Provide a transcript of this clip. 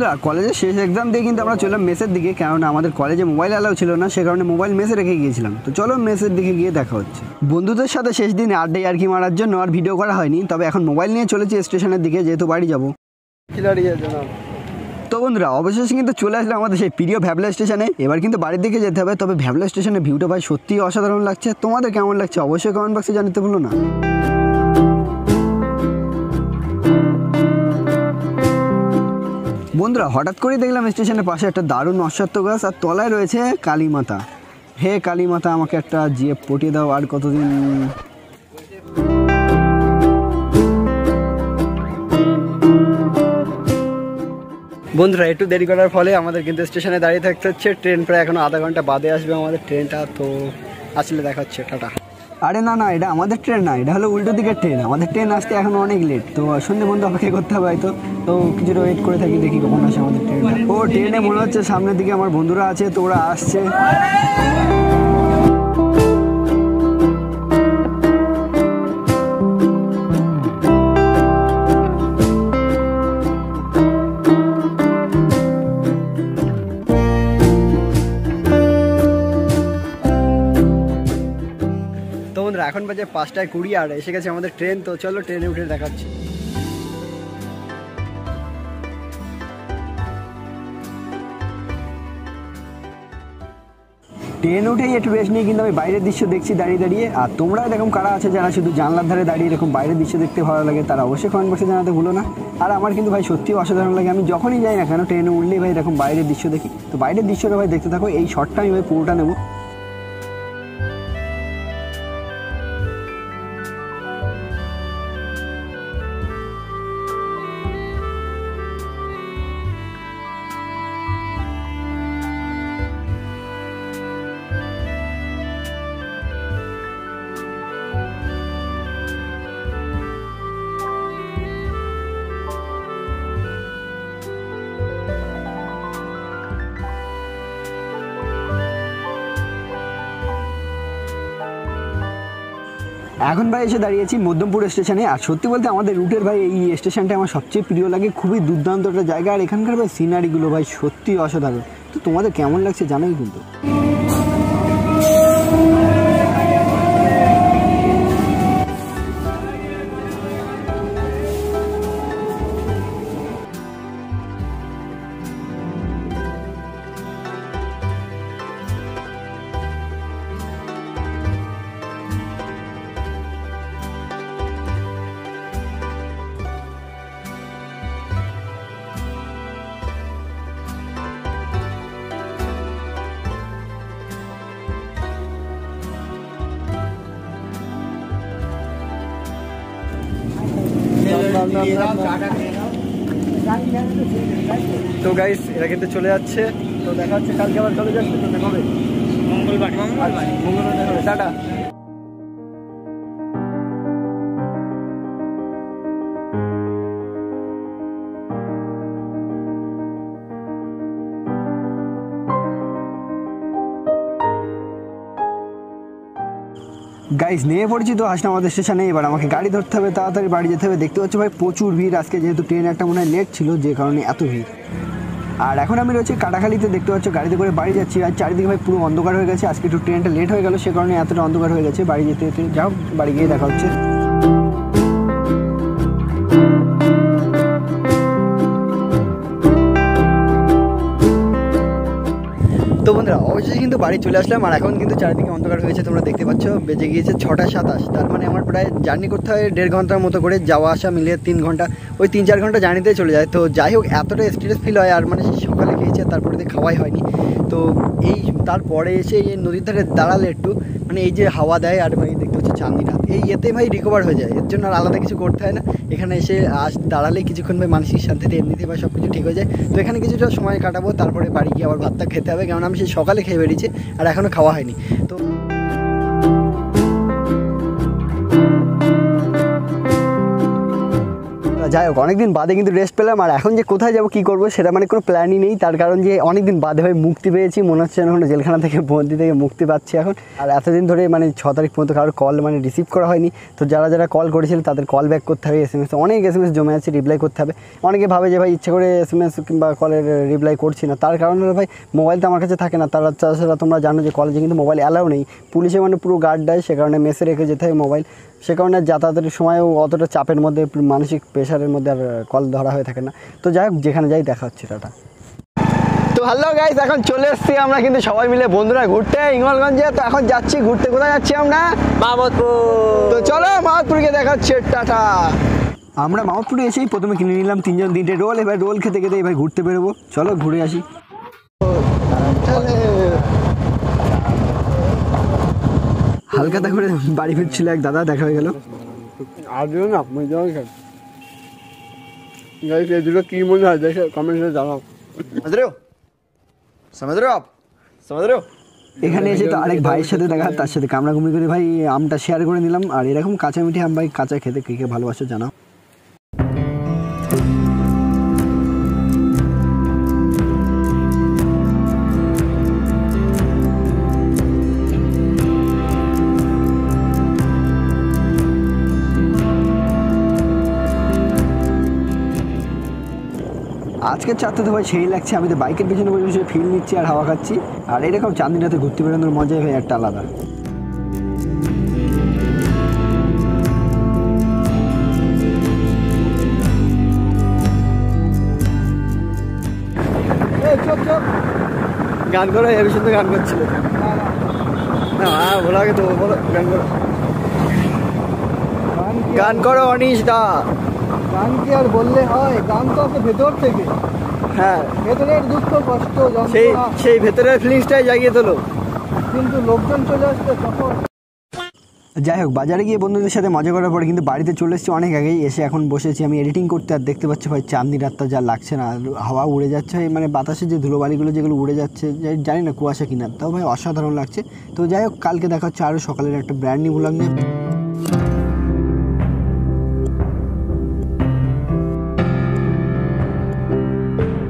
বন্ধুরা কলেজের শেষ এক্সাম দিয়ে কিন্তু আমরা চললাম মেসের দিকে, কারণ আমাদের কলেজে মোবাইল অ্যালাউ ছিল না, সে কারণে মোবাইল মেসে রেখে গিয়েছিলাম। তো চলো মেসের দিকে গিয়ে দেখা হচ্ছে। বন্ধুদের সাথে শেষ দিনে আড্ডায় আর কি মারার জন্য আর ভিডিও করা হয়নি, তবে এখন মোবাইল নিয়ে চলেছি স্টেশনের দিকে, যেহেতু বাড়ি যাবো। তো বন্ধুরা অবশেষে কিন্তু চলে আসলে আমাদের সেই প্রিয় ভ্যাবলা স্টেশনে। এবার কিন্তু বাড়ির দিকে যেতে হবে। তবে ভ্যাবলা স্টেশনের ভিউটা ভাই সত্যিই অসাধারণ লাগছে। তোমাদের কেমন লাগছে অবশ্যই কমেন্ট বক্সে জানাতে ভুলো না। বন্ধুরা হঠাৎ করেই দেখলাম স্টেশনের পাশে একটা দারুণ অশ্বত্থ গাছ, আর তলায় রয়েছে কালী মাতা। হে কালী মাতা, আমাকে একটা জিএফ পটিয়ে দাও, আর কতদিন। বন্ধুরা একটু দেরি করার ফলে আমাদের কিন্তু স্টেশনে দাঁড়িয়ে থাকতে হচ্ছে। ট্রেন প্রায় এখনো আধা ঘন্টা বাদে আসবে আমাদের ট্রেনটা। তো আসলে দেখা হচ্ছে, টাটা। আরে না না, এটা আমাদের ট্রেন না, এটা হলো উল্টো দিকের ট্রেন। আমাদের ট্রেন আসতে এখনো অনেক লেট, তো সন্ধ্যে বন্ধু অপেক্ষা করতে হবে হয়তো। তো কিছুটা ওয়েট করে থাকি, দেখি কখন আসে আমাদের ট্রেনটা। ও ট্রেনে মনে হচ্ছে সামনের দিকে আমার বন্ধুরা আছে, তো ওরা আসছে। এখন বাজে 5:20 আর এসে গেছে আমাদের ট্রেন। তো চলো ট্রেনে উঠে দেখাচ্ছি। ট্রেন উঠেই একটু রেস্ট নিয়ে কিন্তু আমি বাইরের দৃশ্য দেখছি দাঁড়িয়ে দাঁড়িয়ে। আর তোমরা এরকম কারা আছে যারা শুধু জানলার ধারে দাঁড়িয়ে এরকম বাইরের দৃশ্য দেখতে ভালো লাগে, তারা অবশ্যই কমেন্ট বক্সে জানাতে ভুলো না। আর আমার কিন্তু ভাই সত্যিই অসাধারণ লাগে, আমি যখনই যাই না কেন ট্রেনে উঠলেই ভাই এরকম বাইরের দৃশ্য দেখি। তো বাইরের দৃশ্যটা ভাই দেখতে থাকো, এই শর্টটা আমি ভাই পুরোটা নেবো। এখন ভাই এসে দাঁড়িয়েছি মধ্যমপুর স্টেশনে। আর সত্যি বলতে আমাদের রুটের ভাই এই স্টেশনটা আমার সবচেয়ে প্রিয় লাগে, খুবই দুর্দান্ত একটা জায়গা। আর এখানকার ভাই সিনারিগুলো ভাই সত্যি অসাধারণ। তো তোমাদের কেমন লাগছে জানোই কিন্তু। তো গাইস এরা কিন্তু চলে যাচ্ছে। তো দেখা হচ্ছে কালকে আবার চলে যাচ্ছে। তো দেখা হবে মঙ্গলবার দেখা হবে। টাটা। গাইস নেমে পড়েছি তো হাসনাবাদ স্টেশনে। এবার আমাকে গাড়ি ধরতে হবে, তাড়াতাড়ি বাড়ি যেতে হবে। দেখতে পাচ্ছ ভাই প্রচুর ভিড় আজকে, যেহেতু ট্রেন একটা মনে হয় লেট ছিল, যে কারণে এত ভিড়। আর এখন আমি রয়েছি কাটাখালিতে, দেখতে পাচ্ছ গাড়িতে করে বাড়ি যাচ্ছি। আর চারিদিকে ভাই পুরো অন্ধকার হয়ে গেছে, আজকে একটু ট্রেনটা লেট হয়ে গেল, সে কারণে এতটা অন্ধকার হয়ে গেছে। বাড়ি যেতে যেতে যাও, বাড়ি গিয়ে দেখা হচ্ছে। তো বন্ধুরা অবশ্যই কিন্তু বাড়ি চলে আসলাম। আর এখন কিন্তু চারিদিকে অন্ধকার হয়েছে, তোমরা দেখতে পাচ্ছ। বেজে গিয়েছে 6:27। তার মানে আমার প্রায় জার্নি করতে হয় 1.5 ঘন্টার মতো করে, যাওয়া আসা মিলিয়ে 3 ঘন্টা, ওই 3-4 ঘন্টা জার্নিতেই চলে যায়। তো যাই হোক এতটা স্ট্রেস ফিল হয়। আর মানে সকালে খেয়েছে, তারপরে খাওয়াই হয়নি। তো এই তারপরে এসে এই নদীর ধারে দাঁড়ালে একটু মানে এই যে হাওয়া দেয়, আর ভাই দেখতে হচ্ছে চাঁদনি রাত, এই এতে ভাই রিকভার হয়ে যায়। এর জন্য আর আলাদা কিছু করতে হয় না। এখানে এসে দাঁড়ালেই কিছুক্ষণ ভাই মানসিক শান্তিতে এমনিতে ভাই সব কিছু ঠিক হয়ে যায়। তো এখানে কিছুটা সময় কাটাবো, তারপরে বাড়ি গিয়ে আবার ভাতটা খেতে হবে, কারণ আমি সেই সকালে খেয়ে বেরিয়েছি আর এখনও খাওয়া হয়নি। তো যাই হোক অনেকদিন বাদে কিন্তু রেস্ট পেলাম, আর এখন যে কোথায় যাবো কী করবো সেটা মানে কোনো প্ল্যানই নেই। তার কারণ যে অনেকদিন বাদে ভাই মুক্তি পেয়েছি, মনে হচ্ছে এখন জেলখানা থেকে বন্দি থেকে মুক্তি পাচ্ছি এখন। আর এতদিন ধরে মানে 6 তারিখ পর্যন্ত কারোর কল মানে রিসিভ করা হয়নি। তো যারা যারা কল করেছিল তাদের কল ব্যাক করতে হবে, SMS অনেক SMS জমে আছে, রিপ্লাই করতে হবে। অনেকে ভাবে যে ভাই ইচ্ছে করে SMS কিংবা কলের রিপ্লাই করছি না, তার কারণ হলো ভাই মোবাইল তো আমার কাছে থাকে না। তাছাড়া তোমরা জানো যে কলেজে কিন্তু মোবাইল অ্যালাউ নেই, পুলিশে মানে পুরো গার্ড দেয়, সে কারণে মেসে রেখে যেতে হয় মোবাইল। সে কারণে যাতায়াতের সময়ও অতটা চাপের মধ্যে মানসিক প্রেশারের মধ্যে আর কল ধরা হয়ে থাকে না। তো যাই হোক যেখানে যাই দেখা হচ্ছে টাটা। তো হ্যালো গাইস, এখন চলে এসেছি আমরা কিন্তু সবাই মিলে বন্ধুরা ঘুরতে হিঙ্গলগঞ্জে। তো এখন যাচ্ছি ঘুরতে, কোথায় যাচ্ছি আমরা? মাহমুদপুর। তো চলো মাহমুদপুরকে দেখা হচ্ছে টাটা। আমরা মাহমুদপুরে এসেই প্রথমে কিনে নিলাম 3 রোল। এবার রোল খেতে খেতে এবার ঘুরতে বেরোবো, চলো ঘুরে আসি। হালকাতা করে বাড়ি ফিরছিল এক দাদা, দেখা হয়ে গেল। আজও না দুটো কি মনে হয় দেখে কমেন্টে জানাও। এখানে এসে তো আরেক ভাইয়ের সাথে দেখা, তার সাথে কামড়াকুমড়ি করে ভাই আমটা শেয়ার করে নিলাম। আর এরকম কাঁচা মিঠে আম ভাই কাঁচা খেতে কে কে ভালোবাসো জানাও। আজকের চারটে তো ভাই সেই লাগছে, আমি তো বাইকের পিছনে বসে বসে ফিল নিচ্ছি আর হাওয়া খাচ্ছি। আর এরকম চাঁদনি রাতে ঘুরতে বেরোনোর মজাই ভাই একটা আলাদা। গান করো, এর সাথে গান করছিল না বলো আগে তো বলো, গান করো, গান করো অনিশ দা। গান কি আর বললে হয়, গান তো আছে ভেতর থেকে। হ্যাঁ, ভেতরের দুঃখ কষ্ট সেই ভেতরের ফিলিংসটাই জাগিয়ে তোলো। কিন্তু লোকজন চলে আসছে তখন। যাই হোক বাজারে গিয়ে বন্ধুদের সাথে মজা করার পরে কিন্তু বাড়িতে চলে এসেছি অনেক আগেই। এসে এখন বসেছি আমি এডিটিং করতে, আর দেখতে পাচ্ছি ভাই চাঁদনি রাতটা যা লাগছে না, হাওয়া উড়ে যাচ্ছে মানে বাতাসে যে ধুলোবালিগুলো যেগুলো উড়ে যাচ্ছে, জানি না কুয়াশা কিনা, তাও ভাই অসাধারণ লাগছে। তো যাই হোক কালকে দেখা হচ্ছে আরও সকালের একটা ব্র্যান্ড নিউ ব্লগ নিয়ে।